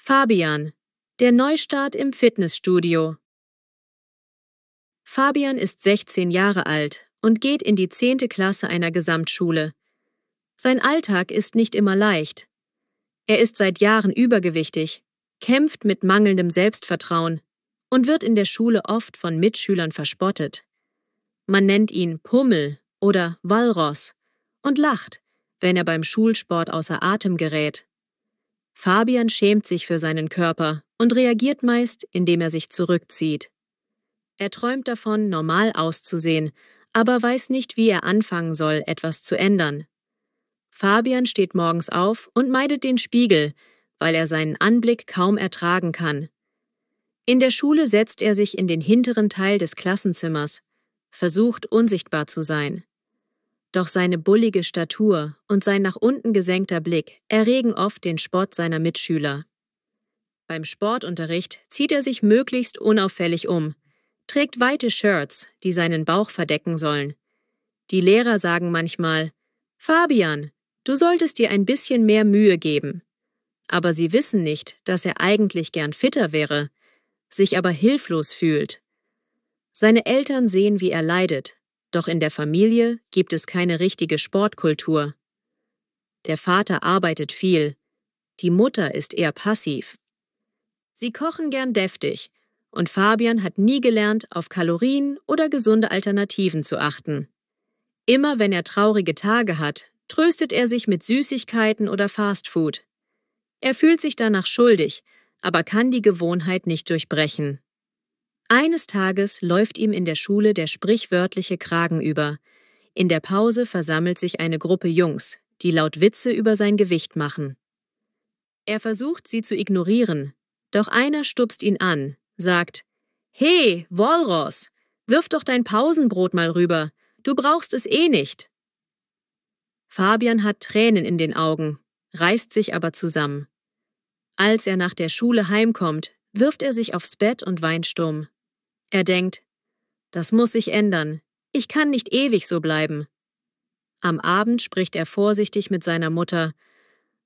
Fabian, der Neustart im Fitnessstudio. Fabian ist 16 Jahre alt und geht in die 10. Klasse einer Gesamtschule. Sein Alltag ist nicht immer leicht. Er ist seit Jahren übergewichtig, kämpft mit mangelndem Selbstvertrauen und wird in der Schule oft von Mitschülern verspottet. Man nennt ihn Pummel oder Walross und lacht, wenn er beim Schulsport außer Atem gerät. Fabian schämt sich für seinen Körper und reagiert meist, indem er sich zurückzieht. Er träumt davon, normal auszusehen, aber weiß nicht, wie er anfangen soll, etwas zu ändern. Fabian steht morgens auf und meidet den Spiegel, weil er seinen Anblick kaum ertragen kann. In der Schule setzt er sich in den hinteren Teil des Klassenzimmers, versucht unsichtbar zu sein. Doch seine bullige Statur und sein nach unten gesenkter Blick erregen oft den Spott seiner Mitschüler. Beim Sportunterricht zieht er sich möglichst unauffällig um, trägt weite Shirts, die seinen Bauch verdecken sollen. Die Lehrer sagen manchmal: »Fabian, du solltest dir ein bisschen mehr Mühe geben.« Aber sie wissen nicht, dass er eigentlich gern fitter wäre, sich aber hilflos fühlt. Seine Eltern sehen, wie er leidet, doch in der Familie gibt es keine richtige Sportkultur. Der Vater arbeitet viel, die Mutter ist eher passiv. Sie kochen gern deftig, und Fabian hat nie gelernt, auf Kalorien oder gesunde Alternativen zu achten. Immer wenn er traurige Tage hat, tröstet er sich mit Süßigkeiten oder Fastfood. Er fühlt sich danach schuldig, aber kann die Gewohnheit nicht durchbrechen. Eines Tages läuft ihm in der Schule der sprichwörtliche Kragen über. In der Pause versammelt sich eine Gruppe Jungs, die laut Witze über sein Gewicht machen. Er versucht, sie zu ignorieren, doch einer stupst ihn an, sagt: »Hey, Walross, wirf doch dein Pausenbrot mal rüber, du brauchst es eh nicht.« Fabian hat Tränen in den Augen, reißt sich aber zusammen. Als er nach der Schule heimkommt, wirft er sich aufs Bett und weint stumm. Er denkt: Das muss sich ändern, ich kann nicht ewig so bleiben. Am Abend spricht er vorsichtig mit seiner Mutter: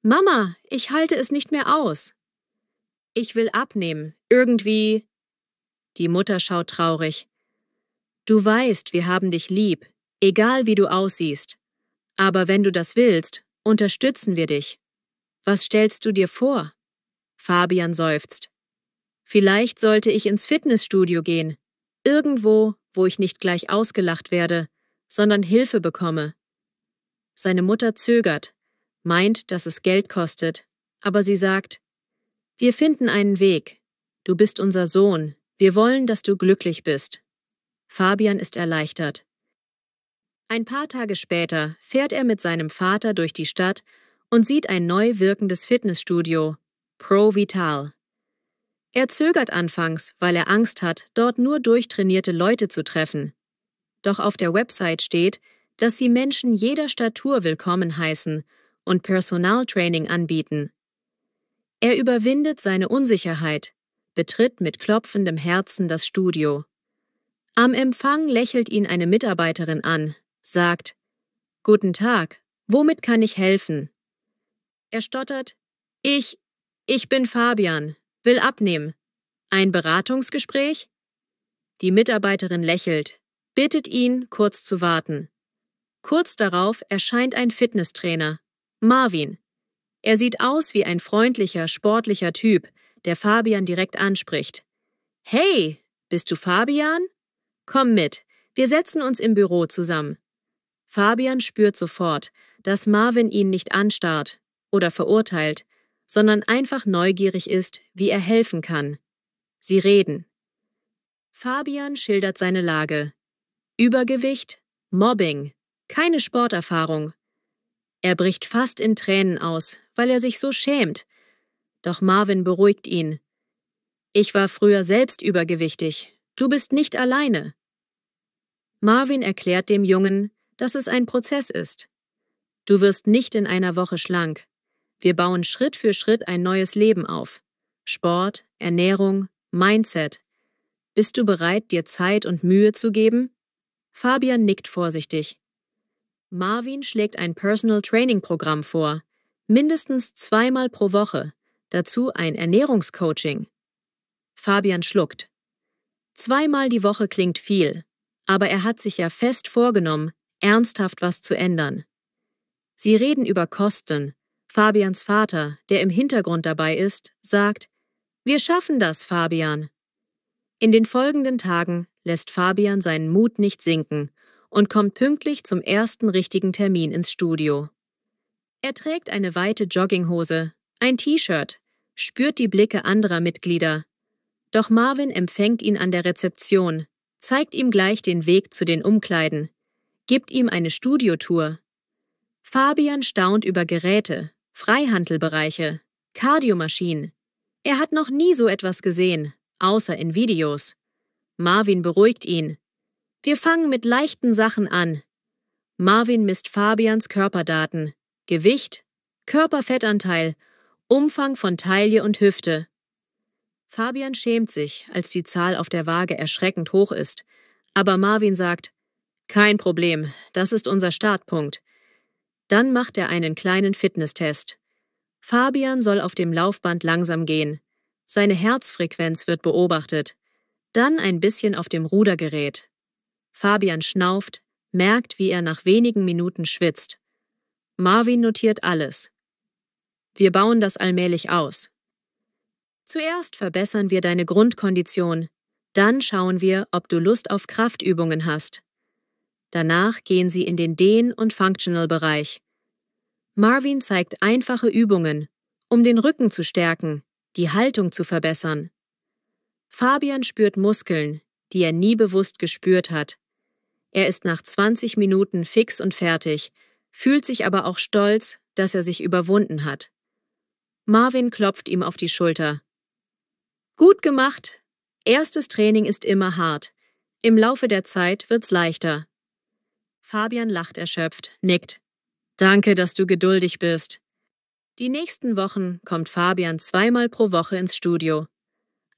»Mama, ich halte es nicht mehr aus. Ich will abnehmen, irgendwie.« Die Mutter schaut traurig. »Du weißt, wir haben dich lieb, egal wie du aussiehst. Aber wenn du das willst, unterstützen wir dich. Was stellst du dir vor?« Fabian seufzt. »Vielleicht sollte ich ins Fitnessstudio gehen. Irgendwo, wo ich nicht gleich ausgelacht werde, sondern Hilfe bekomme.« Seine Mutter zögert, meint, dass es Geld kostet, aber sie sagt: »Wir finden einen Weg. Du bist unser Sohn. Wir wollen, dass du glücklich bist.« Fabian ist erleichtert. Ein paar Tage später fährt er mit seinem Vater durch die Stadt und sieht ein neu wirkendes Fitnessstudio, Pro Vital. Er zögert anfangs, weil er Angst hat, dort nur durchtrainierte Leute zu treffen. Doch auf der Website steht, dass sie Menschen jeder Statur willkommen heißen und Personaltraining anbieten. Er überwindet seine Unsicherheit, betritt mit klopfendem Herzen das Studio. Am Empfang lächelt ihn eine Mitarbeiterin an, sagt: »Guten Tag, womit kann ich helfen?« Er stottert: Ich bin Fabian, will abnehmen. Ein Beratungsgespräch?« Die Mitarbeiterin lächelt, bittet ihn, kurz zu warten. Kurz darauf erscheint ein Fitnesstrainer, Marvin. Er sieht aus wie ein freundlicher, sportlicher Typ, der Fabian direkt anspricht. »Hey, bist du Fabian? Komm mit, wir setzen uns im Büro zusammen.« Fabian spürt sofort, dass Marvin ihn nicht anstarrt oder verurteilt, sondern einfach neugierig ist, wie er helfen kann. Sie reden. Fabian schildert seine Lage. Übergewicht, Mobbing, keine Sporterfahrung. Er bricht fast in Tränen aus, weil er sich so schämt. Doch Marvin beruhigt ihn. »Ich war früher selbst übergewichtig. Du bist nicht alleine.« Marvin erklärt dem Jungen, dass es ein Prozess ist. »Du wirst nicht in einer Woche schlank. Wir bauen Schritt für Schritt ein neues Leben auf. Sport, Ernährung, Mindset. Bist du bereit, dir Zeit und Mühe zu geben?« Fabian nickt vorsichtig. Marvin schlägt ein Personal Training Programm vor, mindestens 2-mal pro Woche, Dazu ein Ernährungscoaching. Fabian schluckt. 2-mal die Woche klingt viel, aber er hat sich ja fest vorgenommen, ernsthaft was zu ändern. Sie reden über Kosten. Fabians Vater, der im Hintergrund dabei ist, sagt: „Wir schaffen das, Fabian." In den folgenden Tagen lässt Fabian seinen Mut nicht sinken und kommt pünktlich zum ersten richtigen Termin ins Studio. Er trägt eine weite Jogginghose, ein T-Shirt, spürt die Blicke anderer Mitglieder. Doch Marvin empfängt ihn an der Rezeption, zeigt ihm gleich den Weg zu den Umkleiden, gibt ihm eine Studiotour. Fabian staunt über Geräte, Freihantelbereiche, Kardiomaschinen. Er hat noch nie so etwas gesehen, außer in Videos. Marvin beruhigt ihn. Wir fangen mit leichten Sachen an. Marvin misst Fabians Körperdaten, Gewicht, Körperfettanteil, Umfang von Taille und Hüfte. Fabian schämt sich, als die Zahl auf der Waage erschreckend hoch ist. Aber Marvin sagt: „Kein Problem, das ist unser Startpunkt." Dann macht er einen kleinen Fitnesstest. Fabian soll auf dem Laufband langsam gehen. Seine Herzfrequenz wird beobachtet. Dann ein bisschen auf dem Rudergerät. Fabian schnauft, merkt, wie er nach wenigen Minuten schwitzt. Marvin notiert alles. Wir bauen das allmählich aus. Zuerst verbessern wir deine Grundkondition. Dann schauen wir, ob du Lust auf Kraftübungen hast. Danach gehen sie in den Dehn- und Functional-Bereich. Marvin zeigt einfache Übungen, um den Rücken zu stärken, die Haltung zu verbessern. Fabian spürt Muskeln, die er nie bewusst gespürt hat. Er ist nach 20 Minuten fix und fertig, fühlt sich aber auch stolz, dass er sich überwunden hat. Marvin klopft ihm auf die Schulter. Gut gemacht. Erstes Training ist immer hart. Im Laufe der Zeit wird's leichter. Fabian lacht erschöpft, nickt. Danke, dass du geduldig bist. Die nächsten Wochen kommt Fabian 2-mal pro Woche ins Studio.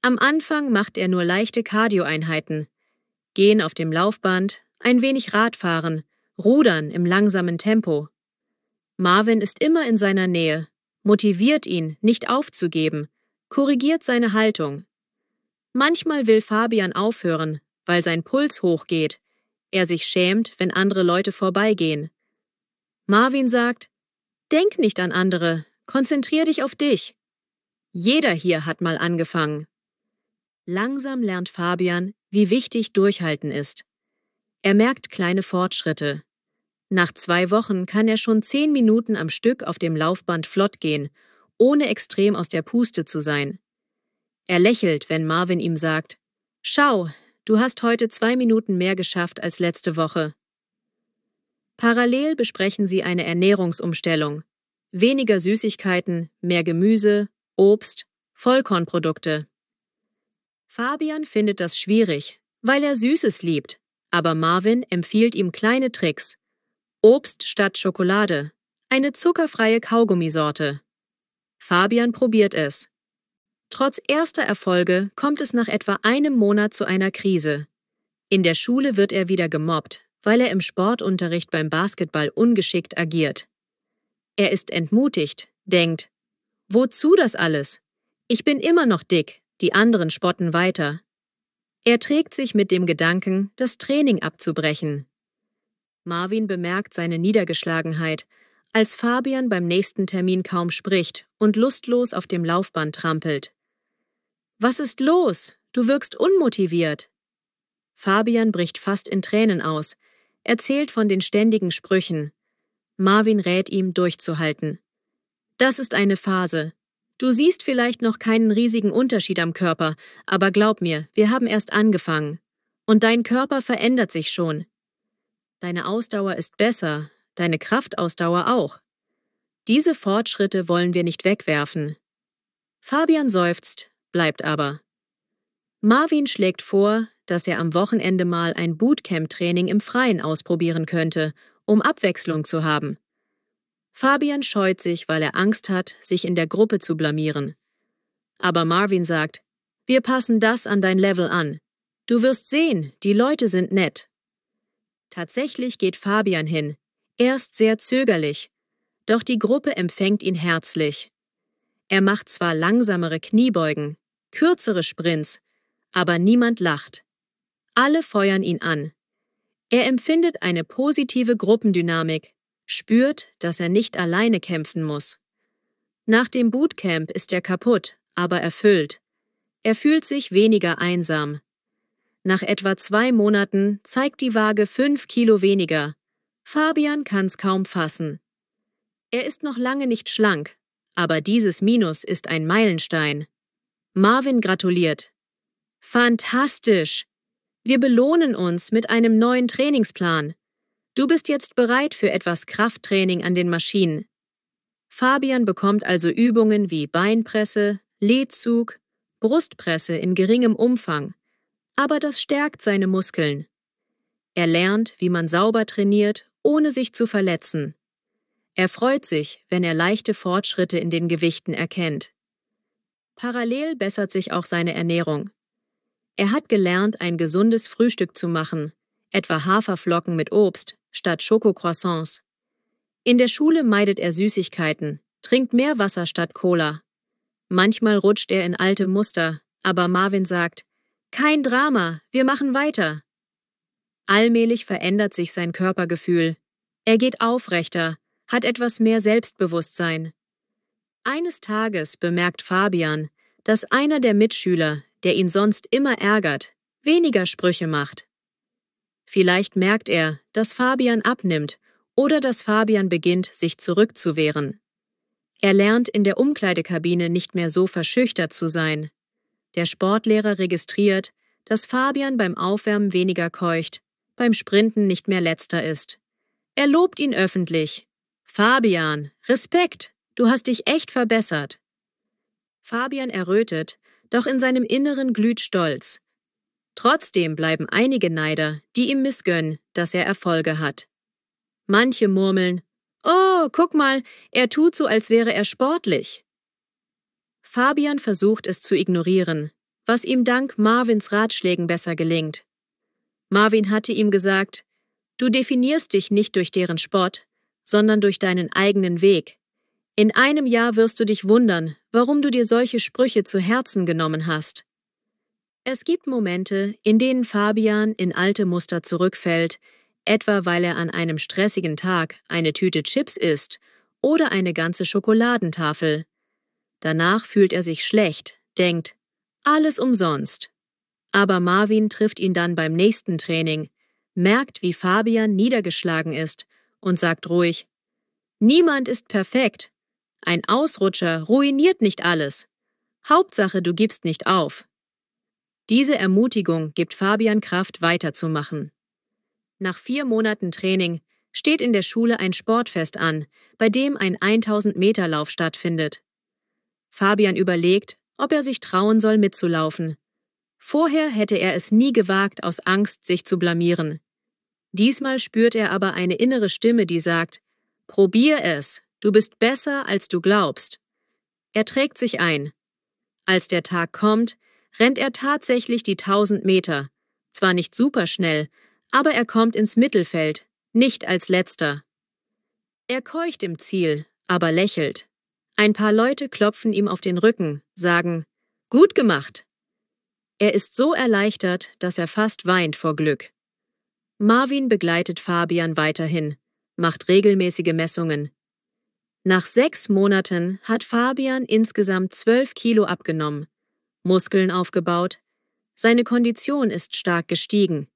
Am Anfang macht er nur leichte Cardio-Einheiten. Gehen auf dem Laufband, ein wenig Radfahren, Rudern im langsamen Tempo. Marvin ist immer in seiner Nähe, motiviert ihn, nicht aufzugeben, korrigiert seine Haltung. Manchmal will Fabian aufhören, weil sein Puls hochgeht, er sich schämt, wenn andere Leute vorbeigehen. Marvin sagt: „Denk nicht an andere, konzentrier dich auf dich." Jeder hier hat mal angefangen. Langsam lernt Fabian, wie wichtig Durchhalten ist. Er merkt kleine Fortschritte. Nach 2 Wochen kann er schon 10 Minuten am Stück auf dem Laufband flott gehen, ohne extrem aus der Puste zu sein. Er lächelt, wenn Marvin ihm sagt: „Schau, du hast heute 2 Minuten mehr geschafft als letzte Woche." Parallel besprechen sie eine Ernährungsumstellung. Weniger Süßigkeiten, mehr Gemüse, Obst, Vollkornprodukte. Fabian findet das schwierig, weil er Süßes liebt, aber Marvin empfiehlt ihm kleine Tricks. Obst statt Schokolade, eine zuckerfreie Kaugummisorte. Fabian probiert es. Trotz erster Erfolge kommt es nach etwa einem Monat zu einer Krise. In der Schule wird er wieder gemobbt, weil er im Sportunterricht beim Basketball ungeschickt agiert. Er ist entmutigt, denkt: „Wozu das alles? Ich bin immer noch dick, die anderen spotten weiter." Er trägt sich mit dem Gedanken, das Training abzubrechen. Marvin bemerkt seine Niedergeschlagenheit, als Fabian beim nächsten Termin kaum spricht und lustlos auf dem Laufband trampelt. „Was ist los? Du wirkst unmotiviert." Fabian bricht fast in Tränen aus, erzählt von den ständigen Sprüchen. Marvin rät ihm, durchzuhalten. „Das ist eine Phase. Du siehst vielleicht noch keinen riesigen Unterschied am Körper, aber glaub mir, wir haben erst angefangen. Und dein Körper verändert sich schon. Deine Ausdauer ist besser, deine Kraftausdauer auch. Diese Fortschritte wollen wir nicht wegwerfen." Fabian seufzt, bleibt aber. Marvin schlägt vor, dass er am Wochenende mal ein Bootcamp-Training im Freien ausprobieren könnte, um Abwechslung zu haben. Fabian scheut sich, weil er Angst hat, sich in der Gruppe zu blamieren. Aber Marvin sagt: „Wir passen das an dein Level an. Du wirst sehen, die Leute sind nett." Tatsächlich geht Fabian hin, erst sehr zögerlich, doch die Gruppe empfängt ihn herzlich. Er macht zwar langsamere Kniebeugen, kürzere Sprints, aber niemand lacht. Alle feuern ihn an. Er empfindet eine positive Gruppendynamik, spürt, dass er nicht alleine kämpfen muss. Nach dem Bootcamp ist er kaputt, aber erfüllt. Er fühlt sich weniger einsam. Nach etwa 2 Monaten zeigt die Waage 5 Kilo weniger. Fabian kann's kaum fassen. Er ist noch lange nicht schlank, aber dieses Minus ist ein Meilenstein. Marvin gratuliert. Fantastisch! Wir belohnen uns mit einem neuen Trainingsplan. Du bist jetzt bereit für etwas Krafttraining an den Maschinen. Fabian bekommt also Übungen wie Beinpresse, Lehzug, Brustpresse in geringem Umfang, aber das stärkt seine Muskeln. Er lernt, wie man sauber trainiert, ohne sich zu verletzen. Er freut sich, wenn er leichte Fortschritte in den Gewichten erkennt. Parallel bessert sich auch seine Ernährung. Er hat gelernt, ein gesundes Frühstück zu machen, etwa Haferflocken mit Obst statt Schokocroissants. In der Schule meidet er Süßigkeiten, trinkt mehr Wasser statt Cola. Manchmal rutscht er in alte Muster, aber Marvin sagt, kein Drama, wir machen weiter. Allmählich verändert sich sein Körpergefühl. Er geht aufrechter, hat etwas mehr Selbstbewusstsein. Eines Tages bemerkt Fabian, dass einer der Mitschüler, der ihn sonst immer ärgert, weniger Sprüche macht. Vielleicht merkt er, dass Fabian abnimmt oder dass Fabian beginnt, sich zurückzuwehren. Er lernt in der Umkleidekabine nicht mehr so verschüchtert zu sein. Der Sportlehrer registriert, dass Fabian beim Aufwärmen weniger keucht, beim Sprinten nicht mehr Letzter ist. Er lobt ihn öffentlich. Fabian, Respekt, du hast dich echt verbessert. Fabian errötet, doch in seinem Inneren glüht Stolz. Trotzdem bleiben einige Neider, die ihm missgönnen, dass er Erfolge hat. Manche murmeln, oh, guck mal, er tut so, als wäre er sportlich. Fabian versucht es zu ignorieren, was ihm dank Marvins Ratschlägen besser gelingt. Marvin hatte ihm gesagt, du definierst dich nicht durch deren Spott, sondern durch deinen eigenen Weg. In einem Jahr wirst du dich wundern, warum du dir solche Sprüche zu Herzen genommen hast. Es gibt Momente, in denen Fabian in alte Muster zurückfällt, etwa weil er an einem stressigen Tag eine Tüte Chips isst oder eine ganze Schokoladentafel. Danach fühlt er sich schlecht, denkt, alles umsonst. Aber Marvin trifft ihn dann beim nächsten Training, merkt, wie Fabian niedergeschlagen ist und sagt ruhig, niemand ist perfekt. Ein Ausrutscher ruiniert nicht alles. Hauptsache, du gibst nicht auf. Diese Ermutigung gibt Fabian Kraft, weiterzumachen. Nach 4 Monaten Training steht in der Schule ein Sportfest an, bei dem ein 1000-Meter-Lauf stattfindet. Fabian überlegt, ob er sich trauen soll, mitzulaufen. Vorher hätte er es nie gewagt, aus Angst, sich zu blamieren. Diesmal spürt er aber eine innere Stimme, die sagt, probier es. Du bist besser, als du glaubst. Er trägt sich ein. Als der Tag kommt, rennt er tatsächlich die 1000 Meter. Zwar nicht superschnell, aber er kommt ins Mittelfeld, nicht als Letzter. Er keucht im Ziel, aber lächelt. Ein paar Leute klopfen ihm auf den Rücken, sagen, gut gemacht. Er ist so erleichtert, dass er fast weint vor Glück. Marvin begleitet Fabian weiterhin, macht regelmäßige Messungen. Nach 6 Monaten hat Fabian insgesamt 12 Kilo abgenommen, Muskeln aufgebaut, seine Kondition ist stark gestiegen.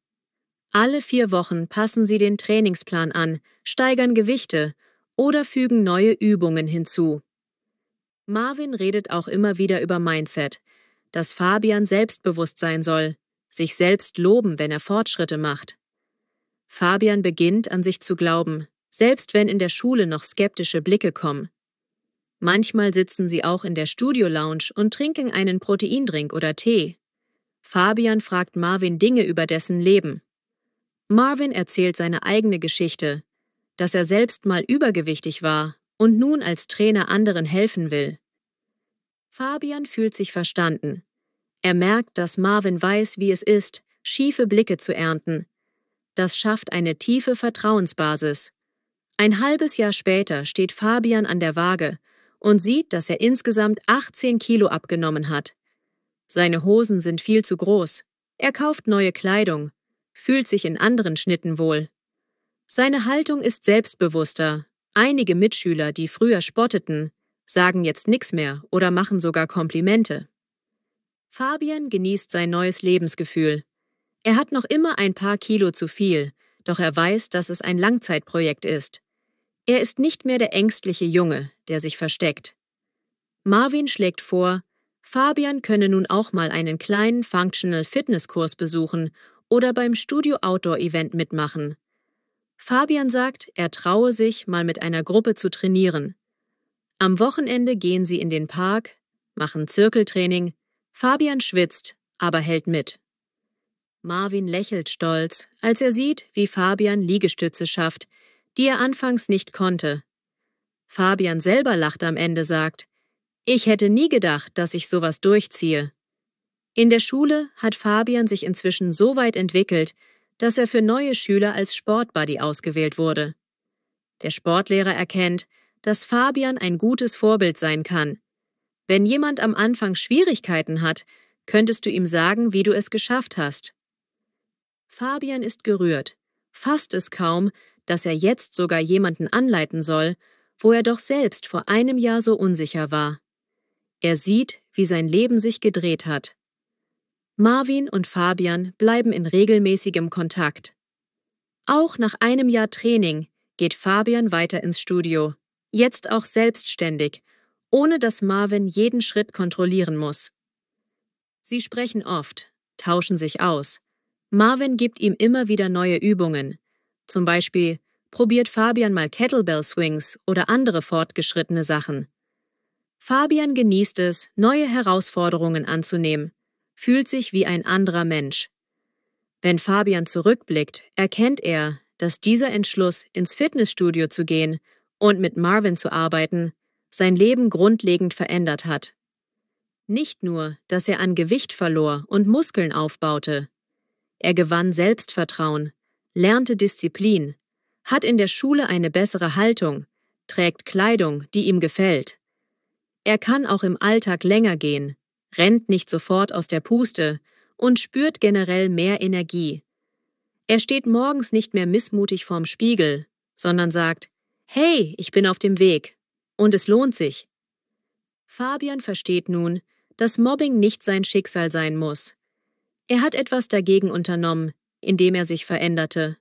Alle 4 Wochen passen sie den Trainingsplan an, steigern Gewichte oder fügen neue Übungen hinzu. Marvin redet auch immer wieder über Mindset, dass Fabian selbstbewusst sein soll, sich selbst loben, wenn er Fortschritte macht. Fabian beginnt, an sich zu glauben, selbst wenn in der Schule noch skeptische Blicke kommen. Manchmal sitzen sie auch in der Studio-Lounge und trinken einen Proteindrink oder Tee. Fabian fragt Marvin Dinge über dessen Leben. Marvin erzählt seine eigene Geschichte, dass er selbst mal übergewichtig war und nun als Trainer anderen helfen will. Fabian fühlt sich verstanden. Er merkt, dass Marvin weiß, wie es ist, schiefe Blicke zu ernten. Das schafft eine tiefe Vertrauensbasis. Ein halbes Jahr später steht Fabian an der Waage und sieht, dass er insgesamt 18 Kilo abgenommen hat. Seine Hosen sind viel zu groß. Er kauft neue Kleidung, fühlt sich in anderen Schnitten wohl. Seine Haltung ist selbstbewusster. Einige Mitschüler, die früher spotteten, sagen jetzt nix mehr oder machen sogar Komplimente. Fabian genießt sein neues Lebensgefühl. Er hat noch immer ein paar Kilo zu viel, doch er weiß, dass es ein Langzeitprojekt ist. Er ist nicht mehr der ängstliche Junge, der sich versteckt. Marvin schlägt vor, Fabian könne nun auch mal einen kleinen Functional-Fitness-Kurs besuchen oder beim Studio-Outdoor-Event mitmachen. Fabian sagt, er traue sich, mal mit einer Gruppe zu trainieren. Am Wochenende gehen sie in den Park, machen Zirkeltraining. Fabian schwitzt, aber hält mit. Marvin lächelt stolz, als er sieht, wie Fabian Liegestütze schafft, die er anfangs nicht konnte. Fabian selber lacht am Ende, sagt, ich hätte nie gedacht, dass ich sowas durchziehe. In der Schule hat Fabian sich inzwischen so weit entwickelt, dass er für neue Schüler als Sportbuddy ausgewählt wurde. Der Sportlehrer erkennt, dass Fabian ein gutes Vorbild sein kann. Wenn jemand am Anfang Schwierigkeiten hat, könntest du ihm sagen, wie du es geschafft hast. Fabian ist gerührt, fasst es kaum, dass er jetzt sogar jemanden anleiten soll, wo er doch selbst vor einem Jahr so unsicher war. Er sieht, wie sein Leben sich gedreht hat. Marvin und Fabian bleiben in regelmäßigem Kontakt. Auch nach einem Jahr Training geht Fabian weiter ins Studio, jetzt auch selbstständig, ohne dass Marvin jeden Schritt kontrollieren muss. Sie sprechen oft, tauschen sich aus. Marvin gibt ihm immer wieder neue Übungen. Zum Beispiel probiert Fabian mal Kettlebell Swings oder andere fortgeschrittene Sachen. Fabian genießt es, neue Herausforderungen anzunehmen, fühlt sich wie ein anderer Mensch. Wenn Fabian zurückblickt, erkennt er, dass dieser Entschluss, ins Fitnessstudio zu gehen und mit Marvin zu arbeiten, sein Leben grundlegend verändert hat. Nicht nur, dass er an Gewicht verlor und Muskeln aufbaute. Er gewann Selbstvertrauen, lernte Disziplin, hat in der Schule eine bessere Haltung, trägt Kleidung, die ihm gefällt. Er kann auch im Alltag länger gehen, rennt nicht sofort aus der Puste und spürt generell mehr Energie. Er steht morgens nicht mehr missmutig vorm Spiegel, sondern sagt, hey, ich bin auf dem Weg. Und es lohnt sich. Fabian versteht nun, dass Mobbing nicht sein Schicksal sein muss. Er hat etwas dagegen unternommen, indem er sich veränderte.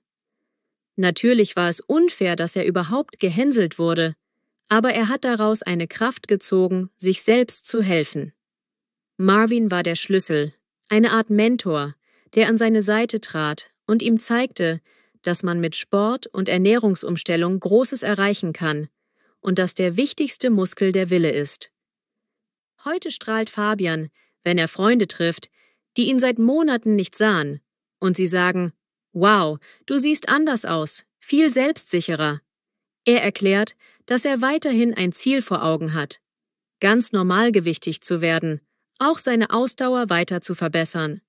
Natürlich war es unfair, dass er überhaupt gehänselt wurde, aber er hat daraus eine Kraft gezogen, sich selbst zu helfen. Marvin war der Schlüssel, eine Art Mentor, der an seine Seite trat und ihm zeigte, dass man mit Sport und Ernährungsumstellung Großes erreichen kann und dass der wichtigste Muskel der Wille ist. Heute strahlt Fabian, wenn er Freunde trifft, die ihn seit Monaten nicht sahen, und sie sagen, wow, du siehst anders aus, viel selbstsicherer. Er erklärt, dass er weiterhin ein Ziel vor Augen hat, ganz normalgewichtig zu werden, auch seine Ausdauer weiter zu verbessern.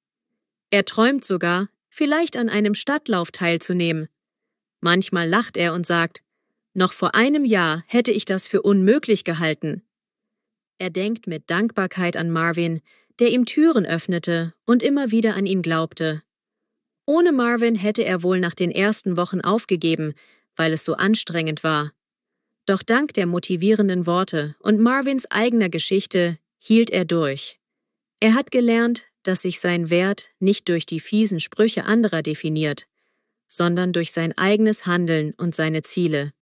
Er träumt sogar, vielleicht an einem Stadtlauf teilzunehmen. Manchmal lacht er und sagt, noch vor einem Jahr hätte ich das für unmöglich gehalten. Er denkt mit Dankbarkeit an Marvin, der ihm Türen öffnete und immer wieder an ihn glaubte. Ohne Marvin hätte er wohl nach den ersten Wochen aufgegeben, weil es so anstrengend war. Doch dank der motivierenden Worte und Marvins eigener Geschichte hielt er durch. Er hat gelernt, dass sich sein Wert nicht durch die fiesen Sprüche anderer definiert, sondern durch sein eigenes Handeln und seine Ziele.